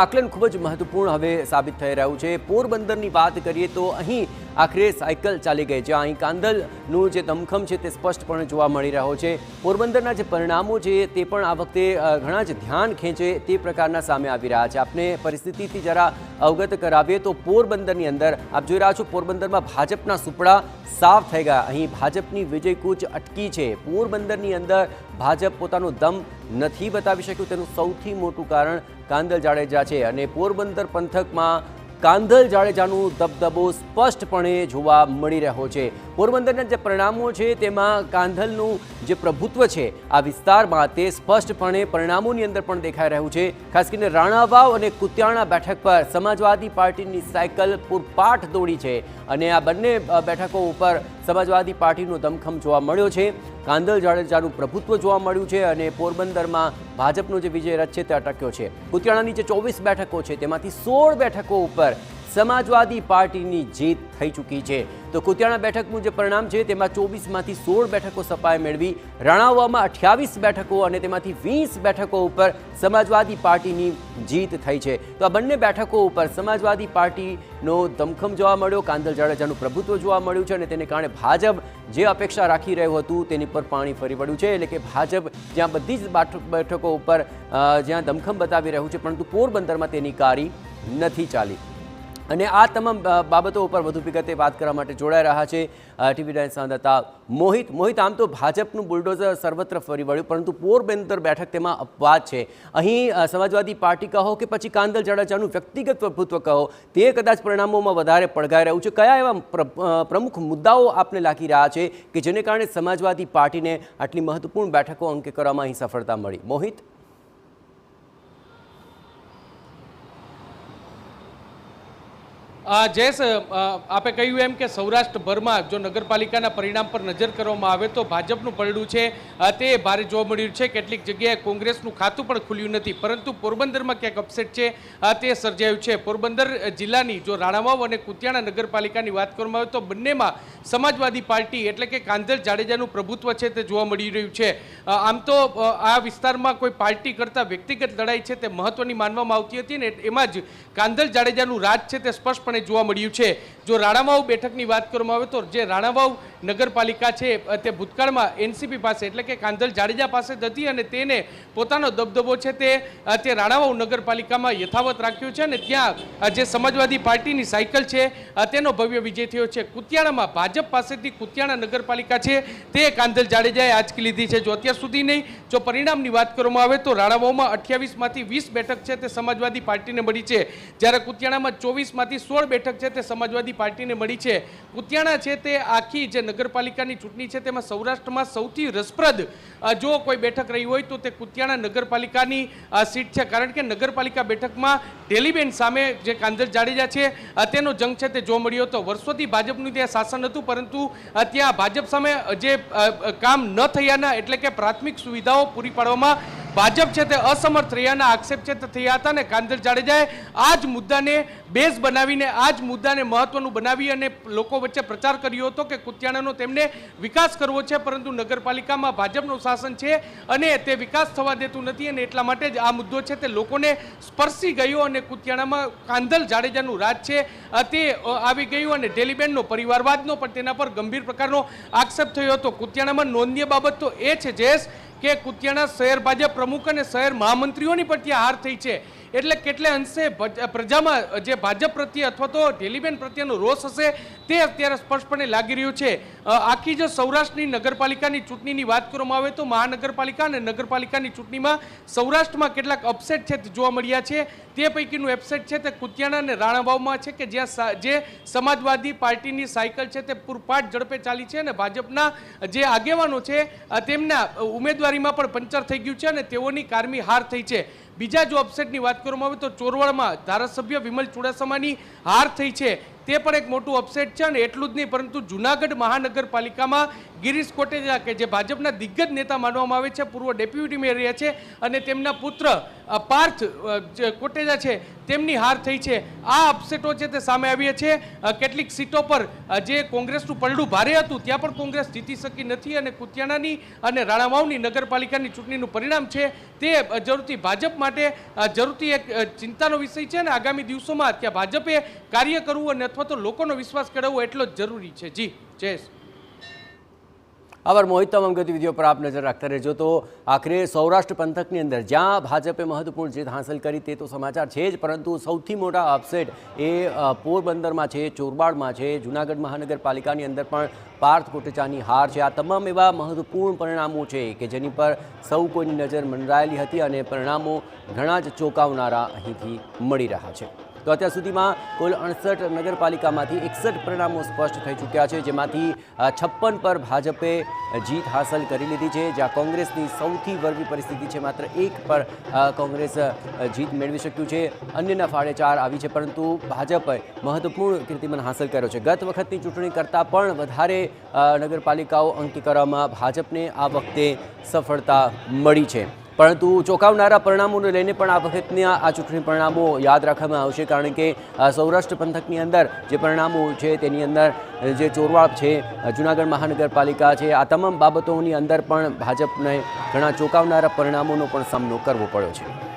આકલન ખૂબ જ મહત્વપૂર્ણ હવે સાબિત થઈ રહ્યું છે। પોરબંદરની વાત કરીએ તો અહીં આખરે સાયકલ ચાલી ગઈ છે। અહીં કાંદલનું જે દમખમ છે તે સ્પષ્ટપણે જોવા મળી રહ્યો છે। પોરબંદરના જે પરિણામો છે તે પણ આ વખતે ઘણા જ ધ્યાન ખેંચે તે પ્રકારના સામે આવી રહ્યા છે। આપને પરિસ્થિતિથી જરા અવગત કરાવીએ તો પોરબંદરની અંદર આપ જોઈ રહ્યા છો, પોરબંદરમાં ભાજપના સુપડા સાફ થઈ ગયા। અહીં ભાજપની વિજય કૂચ અટકી છે। પોરબંદરની અંદર ભાજપ પોતાનો દમ નથી બતાવી શક્યું, તેનું સૌથી મોટું કારણ કાંદલ જાડેજા છે। અને પોરબંદર પંથકમાં કાંદલ જાડેજાનું દબદબો સ્પષ્ટપણે જોવા મળી રહ્યો છે। પોરબંદરના જે પરિણામો છે તેમાં કાંદલનું જે પ્રભુત્વ છે આ વિસ્તારમાં તે સ્પષ્ટપણે પરિણામોની અંદર પણ દેખાઈ રહ્યું છે। ખાસ કરીને રાણાવાવ અને કુતિયાણા બેઠક પર સમાજવાદી પાર્ટીની સાયકલ પૂરપાટ દોડી છે અને આ બંને બેઠકો ઉપર સમાજવાદી પાર્ટીનો દમખમ જોવા મળ્યો છે। કાંદલ જાડેજાનું પ્રભુત્વ જોવા મળ્યું છે અને પોરબંદરમાં ભાજપનો જે વિજય રથ છે તે અટક્યો છે। કુતિયાણાની જે 24 બેઠકો છે તેમાંથી 16 બેઠકો ઉપર સમાજવાદી પાર્ટીની જીત થઈ ચૂકી છે। તો કુતિયાણા બેઠકનું જે પરિણામ છે તેમાં 24માંથી 16 બેઠકો સપાએ મેળવી, રાણાવાવમાં 28 બેઠકો અને તેમાંથી 20 બેઠકો ઉપર સમાજવાદી પાર્ટીની જીત થઈ છે। તો આ બંને બેઠકો ઉપર સમાજવાદી પાર્ટીનો દમખમ જોવા મળ્યો, કાંદલ જાડેજાનું પ્રભુત્વ જોવા મળ્યું છે અને તેને કારણે ભાજપ જે અપેક્ષા રાખી રહ્યું હતું તેની પર પાણી ફરી વળ્યું છે। એટલે કે ભાજપ જ્યાં બધી જ બેઠકો ઉપર જ્યાં દમખમ બતાવી રહ્યું છે, પરંતુ પોરબંદરમાં તેની કારી નથી ચાલી। અને આ તમામ બાબતો ઉપર વધુ વિગતે વાત કરવા માટે જોડાઈ રહ્યા છે TV9 સંવાદદાતા મોહિત। આમ તો ભાજપનું બુલડોઝર સર્વત્ર ફરી વળ્યું, પરંતુ પોરબંદર બેઠક તેમાં અપવાદ છે। અહીં સમાજવાદી પાર્ટી કહો કે પછી કાંદલ જાડેજાનું વ્યક્તિગત પ્રભુત્વ કહો, તે કદાચ પરિણામોમાં વધારે પડઘાઈ રહ્યું છે। કયા એવા પ્રમુખ મુદ્દાઓ આપને લાગી રહ્યા છે કે જેને કારણે સમાજવાદી પાર્ટીને આટલી મહત્વપૂર્ણ બેઠકો અંકે કરવામાં અહીં સફળતા મળી? મોહિત। જયેશ, આપે કહ્યું એમ કે સૌરાષ્ટ્રભરમાં જો નગરપાલિકાના પરિણામ પર નજર કરવામાં આવે તો ભાજપનું પલડું છે તે ભારે જોવા મળ્યું છે। કેટલીક જગ્યાએ કોંગ્રેસનું ખાતું પણ ખુલ્યું નથી, પરંતુ પોરબંદરમાં ક્યાંક અપસેટ છે તે સર્જાયું છે। પોરબંદર જિલ્લાની જો રાણાવાવ અને કુતિયાણા નગરપાલિકાની વાત કરવામાં આવે તો બંનેમાં સમાજવાદી પાર્ટી એટલે કે કાંદલ જાડેજાનું પ્રભુત્વ છે તે જોવા મળી રહ્યું છે। આમ તો આ વિસ્તારમાં કોઈ પાર્ટી કરતાં વ્યક્તિગત લડાઈ છે તે મહત્વની માનવામાં આવતી હતી ને એમાં જ કાંદલ જાડેજાનું રાજ છે તે સ્પષ્ટપણે જોવા મળ્યું છે। જો રાણાવાવ બેઠકની વાત કરવામાં આવે તો જે રાણાવાવ નગરપાલિકા છે તે ભૂતકાળમાં એનસીપી પાસે એટલે કે કાંદલ જાડેજા પાસે જ હતી અને તેને પોતાનો દબદબો છે તે રાણાવાવ નગરપાલિકામાં યથાવત રાખ્યો છે અને ત્યાં જે સમાજવાદી પાર્ટીની સાયકલ છે તેનો ભવ્ય વિજય થયો છે। કુતિયાણામાં ભાજપ પાસેથી કુતિયાણા નગરપાલિકા છે તે કાંદલ જાડેજાએ આંચકી લીધી છે। જો અત્યાર સુધી નહીં, જો પરિણામની વાત કરવામાં આવે તો રાણાવાવમાં 28માંથી 20 બેઠક છે તે સમાજવાદી પાર્ટીને મળી છે, જ્યારે કુતિયાણામાં 24માંથી 16 બેઠક છે તે સમાજવાદી પાર્ટીને મળી છે। કુતિયાણા છે તે આખી જે નગરપાલિકાની ચૂંટણી છે તેમાં સૌરાષ્ટ્રમાં સૌથી રસપ્રદ જો કોઈ બેઠક રહી હોય તો તે કુતિયાણા નગરપાલિકાની સીટ છે, કારણ કે નગરપાલિકા બેઠકમાં ઢેલીબેન સામે જે કાંદલ જાડેજા છે તેનો જંગ છે તે જોવા મળ્યો હતો। વર્ષોથી ભાજપનું ત્યાં શાસન હતું, પરંતુ ત્યાં ભાજપ સામે જે કામ ન થયાના એટલે કે પ્રાથમિક સુવિધાઓ પૂરી પાડવામાં ભાજપ છે તે અસમર્થ રહ્યાના આક્ષેપ છે તે થયા હતા ને કાંદલ જાડેજાએ આ જ મુદ્દાને બેઝ બનાવીને આ જ મુદ્દાને મહત્વનું બનાવી અને લોકો વચ્ચે પ્રચાર કર્યો હતો કે કુતિયાણાનો તેમને વિકાસ કરવો છે, પરંતુ નગરપાલિકામાં ભાજપનું શાસન છે અને તે વિકાસ થવા દેતું નથી અને એટલા માટે જ આ મુદ્દો છે તે લોકોને સ્પર્શી ગયો અને કુતિયાણામાં કાંદલ જાડેજાનું રાજ છે તે આવી ગયું અને ઢેલીબેનનો પરિવારવાદનો પણ તેના પર ગંભીર પ્રકારનો આક્ષેપ થયો હતો। કુતિયાણામાં નોંધનીય બાબત તો એ છે જયેશ કે કુતિયાણા શહેર ભાજપ પ્રમુખ અને શહેર મહામંત્રીઓની પણ ત્યાં હાર થઈ છે, એટલે કેટલે અંશે પ્રજામાં જે ભાજપ પ્રત્યે અથવા તો ઢેલીબેન પ્રત્યેનો રોષ હશે તે અત્યારે સ્પષ્ટપણે લાગી રહ્યું છે। આખી જો સૌરાષ્ટ્રની નગરપાલિકાની ચૂંટણીની વાત કરવામાં આવે તો મહાનગરપાલિકા અને નગરપાલિકાની ચૂંટણીમાં સૌરાષ્ટ્રમાં કેટલાક અપસેટ છે તે જોવા મળ્યા છે। તે પૈકીનું અપસેટ છે તે કુતિયાણા અને રાણાવાવમાં છે કે જ્યાં જે સમાજવાદી પાર્ટીની સાયકલ છે તે પૂરપાટ ઝડપે ચાલી છે અને ભાજપના જે આગેવાનો છે તેમના ઉમેદવારીમાં પણ પંચર થઈ ગયું છે અને તેઓની કારમી હાર થઈ છે। બીજા જો અપસેટની વાત કરવામાં આવે તો ચોરવાડમાં ધારાસભ્ય વિમલ ચુડાસમાની હાર થઈ છે, તે પણ એક મોટું અપસેટ છે અને એટલું જ નહીં પરંતુ જૂનાગઢ મહાનગરપાલિકામાં ગિરીશ કોટેચા કે જે ભાજપના દિગ્ગજ નેતા માનવામાં આવે છે, પૂર્વ ડેપ્યુટી મેયર રહ્યા છે અને તેમના પુત્ર પાર્થ કોટેચા છે તેમની હાર થઈ છે. આ અપસેટો છે તે સામે આવ્યા છે. કેટલીક સીટો પર જે કોંગ્રેસનું પલડું ભારે હતું ત્યાં પણ કોંગ્રેસ જીતી શકી નથી અને કુતિયાણાની અને રાણાવાવની નગરપાલિકાની ચૂંટણીનું પરિણામ છે તે જરૂરથી ભાજપ માટે જરૂરથી એક ચિંતાનો વિષય છે અને આગામી દિવસોમાં ત્યાં ભાજપે કાર્ય કરવું અને અથવા તો લોકોનો વિશ્વાસ કેળવવો એટલો જ જરૂરી છે. જી જયેશ. આભાર મોહિત. તમામ ગતિવિધિઓ પર આપ નજર રાખતા રહેજો. તો આખરે સૌરાષ્ટ્ર પંથકની અંદર જ્યાં ભાજપે મહત્વપૂર્ણ જીત હાંસલ કરી તે તો સમાચાર છે જ, પરંતુ સૌથી મોટા અપસેટ એ પોરબંદરમાં છે, ચોરવાડમાં છે, જૂનાગઢ મહાનગરપાલિકાની અંદર પણ પાર્થ કોટેચાની હાર છે. આ તમામ એવા મહત્વપૂર્ણ પરિણામો છે કે જેની પર સૌ કોઈની નજર મંડરાયેલી હતી અને પરિણામો ઘણા જ ચોંકાવનારા અહીંથી મળી રહ્યા છે. તો અત્યાર સુધીમાં કુલ 68 નગરપાલિકામાંથી 61 પરિણામો સ્પષ્ટ થઈ ચૂક્યા છે, જેમાંથી 56 પર ભાજપે જીત હાંસલ કરી લીધી છે, જ્યાં કોંગ્રેસની સૌથી વરવી પરિસ્થિતિ છે. માત્ર 1 પર કોંગ્રેસ જીત મેળવી શક્યું છે, અન્યના ફાળે 4 આવી છે, પરંતુ ભાજપે મહત્વપૂર્ણ કીર્તિમાન હાંસલ કર્યો છે. ગત વખતની ચૂંટણી કરતાં પણ વધારે નગરપાલિકાઓ અંકી કરવામાં ભાજપને આ વખતે સફળતા મળી છે. પરંતુ ચોંકાવનારા પરિણામોને લઈને પણ આ વખતના આ ચૂંટણી પરિણામો યાદ રાખવામાં આવશે, કારણ કે સૌરાષ્ટ્ર પંથકની અંદર જે પરિણામો છે તેની અંદર જે ચોરવાડ છે, જૂનાગઢ મહાનગરપાલિકા છે, આ તમામ બાબતોની અંદર પણ ભાજપને ઘણા ચોંકાવનારા પરિણામોનો પણ સામનો કરવો પડ્યો છે.